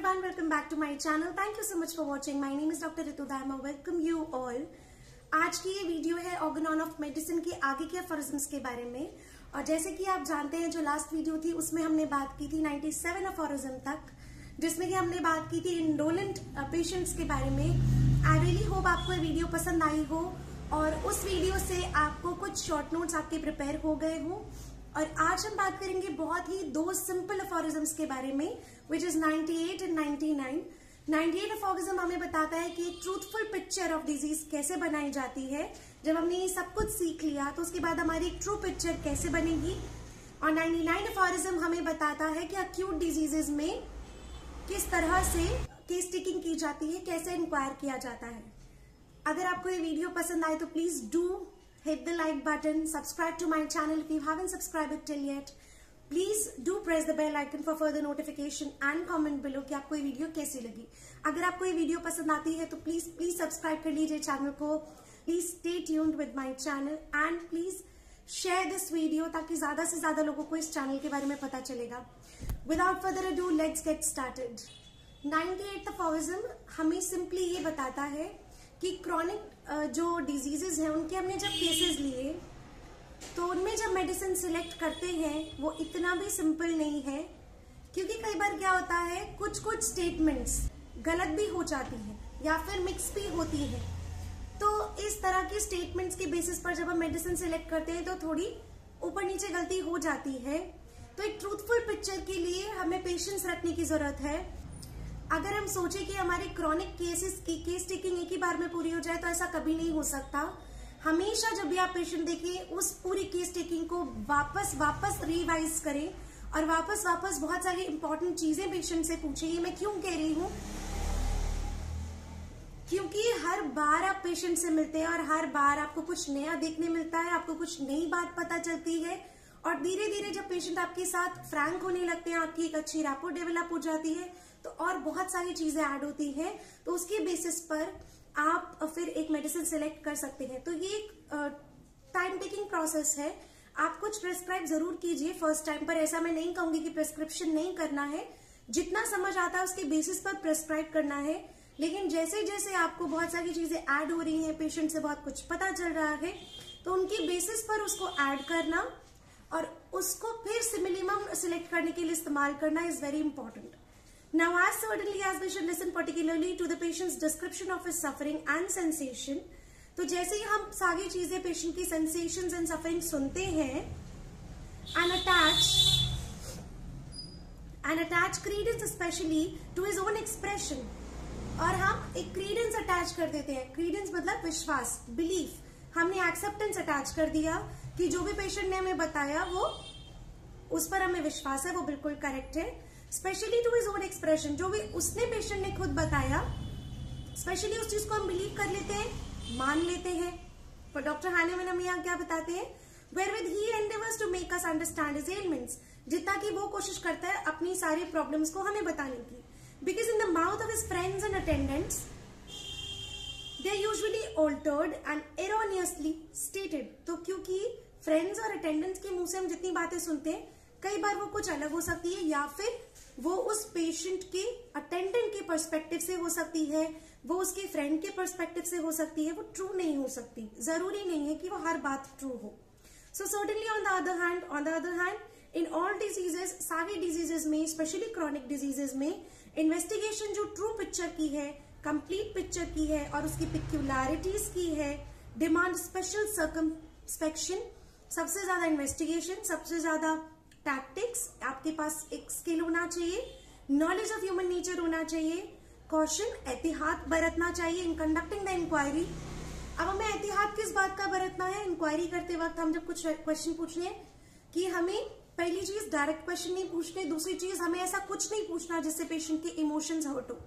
everyone, welcome back to my channel. Thank you so much for watching. My name is Dr. Ritu Dharma. Welcome you all. आज की ये video है organ of medicine के आगे के अफोरिज्म्स के बारे में। और जैसे कि आप जानते हैं, जो लास्ट वीडियो थी उसमें हमने बात की थी 97 अफोरिज्म तक, जिसमें कि हमने बात की थी इंडोलेंट पेशेंट्स के बारे में। आई रियली होप आपको ये वीडियो पसंद आई हो और उस वीडियो से आपको कुछ शॉर्ट नोट्स आपके प्रिपेयर हो गए हो। और आज हम बात करेंगे बहुत ही दो सिंपल अफोरिज्म्स के बारे में, विच इज 98 एंड 99। 98 अफोरिज्म हमें बताता है कि ट्रूथफुल पिक्चर ऑफ डिजीज कैसे बनाई जाती है। जब हमने ये सब कुछ सीख लिया तो उसके बाद हमारी एक ट्रू पिक्चर कैसे बनेगी। और 99 अफोरिज्म हमें बताता है कि अक्यूट डिजीजेज में किस तरह से केस टेकिंग की जाती है, कैसे इंक्वायर किया जाता है। अगर आपको ये वीडियो पसंद आए तो please do hit the like button, subscribe to my channel if you haven't subscribed it till yet. Please do press the bell icon for further notification and comment below कि आपको ये वीडियो कैसी लगी। अगर आपको ये वीडियो पसंद आती है तो प्लीज सब्सक्राइब कर लीजिए चैनल को। Please stay tuned with my channel and please share this video ताकि ज्यादा से ज्यादा लोगों को इस चैनल के बारे में पता चलेगा। Without further ado let's get started. 98th aphorism हमें सिंपली ये बताता है कि क्रॉनिक जो डिजीजेस हैं उनके हमने जब केसेस लिए तो उनमें जब मेडिसिन सिलेक्ट करते हैं वो इतना भी सिंपल नहीं है, क्योंकि कई बार क्या होता है कुछ स्टेटमेंट्स गलत भी हो जाती है या फिर मिक्स भी होती है। तो इस तरह की स्टेटमेंट्स के बेसिस पर जब हम मेडिसिन सिलेक्ट करते हैं तो थोड़ी ऊपर नीचे गलती हो जाती है। तो एक ट्रूथफुल पिक्चर के लिए हमें पेशेंस रखने की जरूरत है। अगर हम सोचे कि हमारे क्रॉनिक केसेस की केस टेकिंग एक ही बार में पूरी हो जाए तो ऐसा कभी नहीं हो सकता। हमेशा जब भी आप पेशेंट देखें उस पूरी केस टेकिंग को वापस रिवाइज करें और वापस बहुत सारी इंपॉर्टेंट चीजें पेशेंट से पूछें। ये मैं क्यों कह रही हूँ, क्योंकि हर बार आप पेशेंट से मिलते हैं और हर बार आपको कुछ नया देखने मिलता है, आपको कुछ नई बात पता चलती है। और धीरे धीरे जब पेशेंट आपके साथ फ्रैंक होने लगते हैं, आपकी एक अच्छी रैपो डेवलप हो जाती है तो और बहुत सारी चीजें ऐड होती हैं। तो उसके बेसिस पर आप फिर एक मेडिसिन सिलेक्ट कर सकते हैं। तो ये एक टाइम टेकिंग प्रोसेस है। आप कुछ प्रिस्क्राइब जरूर कीजिए फर्स्ट टाइम पर। ऐसा मैं नहीं कहूंगी कि प्रिस्क्रिप्शन नहीं करना है, जितना समझ आता है उसके बेसिस पर प्रिस्क्राइब करना है। लेकिन जैसे जैसे आपको बहुत सारी चीजें ऐड हो रही हैं, पेशेंट से बहुत कुछ पता चल रहा है, तो उनके बेसिस पर उसको ऐड करना और उसको फिर सिमिलिमम सिलेक्ट करने के लिए इस्तेमाल करना is very important. Now, as certainly as we should listen particularly to the patient's description of his suffering and sensation, तो जैसे ही हम सारी चीजें पेशेंट की sensations and suffering सुनते हैं and attach credence especially to his own expression, और हम एक credence attach कर देते हैं। credence मतलब विश्वास, belief। हमने acceptance attach कर दिया कि जो भी पेशेंट ने हमें बताया वो उस पर हमें विश्वास है, वो बिल्कुल करेक्ट है। Specially to his own expression, जो भी उसने पेशेंट ने खुद बताया, स्पेशली उस चीज को हम बिलीव कर लेते हैं, मान लेते हैं। पर डॉक्टर हानीमैन हमें यहाँ क्या बताते हैं, wherewith he endeavors to make us understand his ailments, जितना कि वो कोशिश करता है अपनी सारी प्रॉब्लम्स को हमें बताने की। Because in the mouth of his friends and attendants they are usually altered and erroneously stated. तो क्योंकि फ्रेंड्स और अटेंडेंट्स के मुंह से हम जितनी बातें सुनते हैं, कई बार वो कुछ अलग हो सकती है या फिर वो उस पेशेंट के अटेंडेंट के पर्सपेक्टिव से हो सकती है, वो उसके फ्रेंड के पर्सपेक्टिव से हो सकती है, वो ट्रू नहीं हो सकती। जरूरी नहीं है कि वो हर बात ट्रू हो। So certainly on the other hand in all diseases, सारी डिजीजेस में, स्पेशली क्रॉनिक डिजीजेस में, इन्वेस्टिगेशन जो ट्रू पिक्चर की है, कंप्लीट पिक्चर की है और उसकी पिक्यूलैरिटीज की है, डिमांड स्पेशल सर्कमस्पेक्शन। सबसे ज्यादा इन्वेस्टिगेशन, सबसे ज्यादा टैक्टिक्स, आपके पास एक स्किल होना चाहिए, नॉलेज ऑफ ह्यूमन नेचर होना चाहिए, कॉशन, एहतियात बरतना चाहिए इन कंडक्टिंग द इंक्वायरी। अब हमें एहतियात किस बात का बरतना है इंक्वायरी करते वक्त? हम जब कुछ क्वेश्चन पूछने हैं कि हमें पहली चीज डायरेक्ट क्वेश्चन नहीं पूछने, दूसरी चीज हमें ऐसा कुछ नहीं पूछना जिससे पेशेंट के इमोशंस हर्ट हो।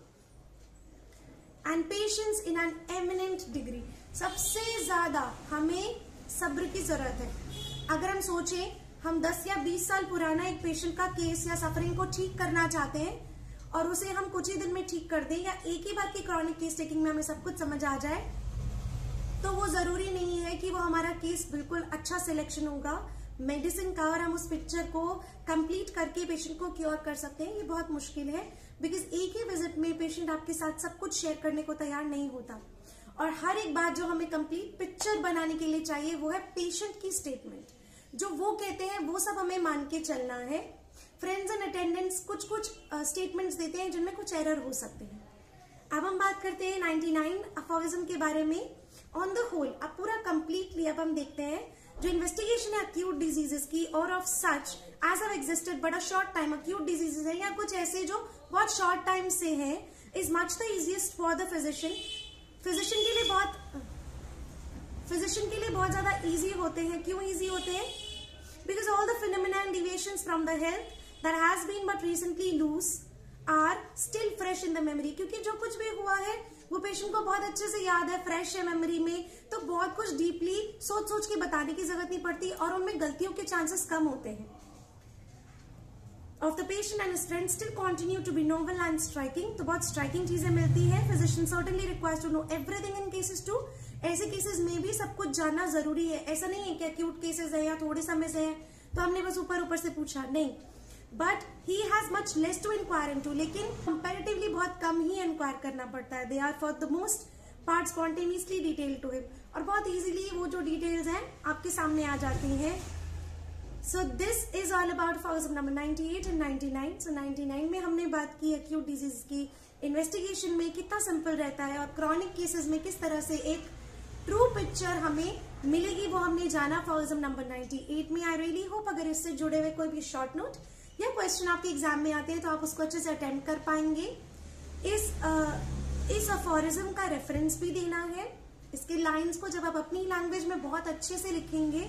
And patience in an eminent degree, सबसे ज्यादा हमें सब्र की जरूरत है। अगर हम सोचें हम 10 या 20 साल पुराना एक पेशेंट का केस या सफरिंग को ठीक करना चाहते हैं और उसे हम कुछ ही दिन में ठीक कर दें, या एक ही बार की क्रॉनिक केस टेकिंग में हमें सब कुछ समझ आ जाए, तो वो जरूरी नहीं है कि वो हमारा केस बिल्कुल अच्छा सिलेक्शन होगा। मेडिसिन का और हम उस पिक्चर को कंप्लीट करके पेशेंट को क्योर कर सकते हैं, ये बहुत मुश्किल है। बिकॉज एक ही विजिट में पेशेंट आपके साथ सब कुछ शेयर करने को तैयार नहीं होता, और हर एक बात जो हमें कंप्लीट पिक्चर बनाने के लिए चाहिए वो है पेशेंट की स्टेटमेंट। जो वो कहते हैं वो सब हमें मान के चलना है। फ्रेंड्स एंड अटेंडेंट्स कुछ कुछ स्टेटमेंट्स देते हैं जिनमें कुछ एरर हो सकते हैं। अब हम बात करते हैं 99 अफोरिज्म के बारे में। ऑन द होल अब पूरा कंप्लीटली अब हम देखते हैं जो इन्वेस्टिगेशन है अक्यूट डिजीजेस की और of such as have existed but a short time, acute diseases है या कुछ ऐसे जो बहुत शॉर्ट टाइम से है, is much the easiest for the physician. Physician के लिए बहुत ज्यादा इजी होते हैं। क्यों इजी होते हैं? Because all the phenomena and deviations from the health that has been but recently lose are still fresh in the memory. क्योंकि जो कुछ भी हुआ है वो पेशेंट को बहुत अच्छे से याद है, फ्रेश है मेमोरी में, तो बहुत कुछ डीपली सोच सोच के बताने की जरूरत नहीं पड़ती और उनमें गलतियों के चांसेस कम होते हैं। Of the patient and strength still continue to be novel and striking, तो बहुत स्ट्राइकिंग चीजें मिलती है। Physician certainly requires to know everything in cases too. ऐसे केसेस में भी सब कुछ जानना जरूरी है। ऐसा नहीं है कि अक्यूट केसेस है या थोड़े समय से है तो हमने बस ऊपर ऊपर से पूछा, नहीं। But he has much less to inquire into, लेकिन कंपैरेटिवली बहुत कम ही इंक्वायर करना पड़ता है। They are for the most part spontaneously detail to him, और बहुत इजीली वो जो डिटेल्स हैं आपके सामने आ जाती हैं। So this is all about aphorism number 98 and 99। सो 99 में हमने बात की अक्यूट डिजीज की इन्वेस्टिगेशन में कितना सिंपल रहता है और क्रॉनिक केसेस में किस तरह से एक ट्रू पिक्चर हमें मिलेगी वो हमने जाना अफोरिज्म नंबर 98 में। आई रियली होप अगर इससे जुड़े हुए कोई भी शॉर्ट नोट या क्वेश्चन आपके एग्जाम में आते हैं तो आप उसको अच्छे से अटेम्प्ट कर पाएंगे। इस अफोरिज्म का रेफरेंस भी देना है। इसके लाइंस को जब आप अपनी लैंग्वेज में बहुत अच्छे से लिखेंगे,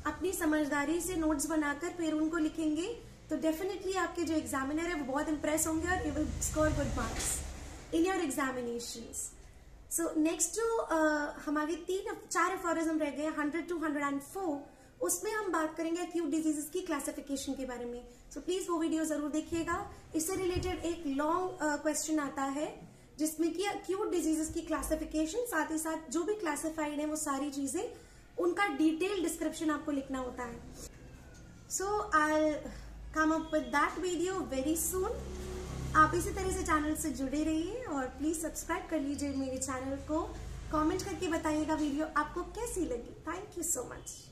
अपनी समझदारी से नोट्स बनाकर फिर उनको लिखेंगे, तो डेफिनेटली आपके जो एग्जामिनर है वो बहुत इंप्रेस होंगे और you will score good marks in your examinations. So next जो हमारे 4 अफोरिज्म रह गए 100 to 104, उसमें हम बात करेंगे अक्यूट डिजीजेस की क्लासिफिकेशन के बारे में। सो प्लीज वो वीडियो जरूर देखिएगा। इससे रिलेटेड एक लॉन्ग क्वेश्चन आता है जिसमें कि अक्यूट डिजीजेस की क्लासिफिकेशन, साथ ही साथ जो भी क्लासिफाइड है वो सारी चीजें, उनका डिटेल डिस्क्रिप्शन आपको लिखना होता है। So I come up with that video very soon. आप इसी तरह से चैनल से जुड़े रहिए और प्लीज सब्सक्राइब कर लीजिए मेरे चैनल को। कमेंट करके बताइएगा वीडियो आपको कैसी लगी। Thank you so much.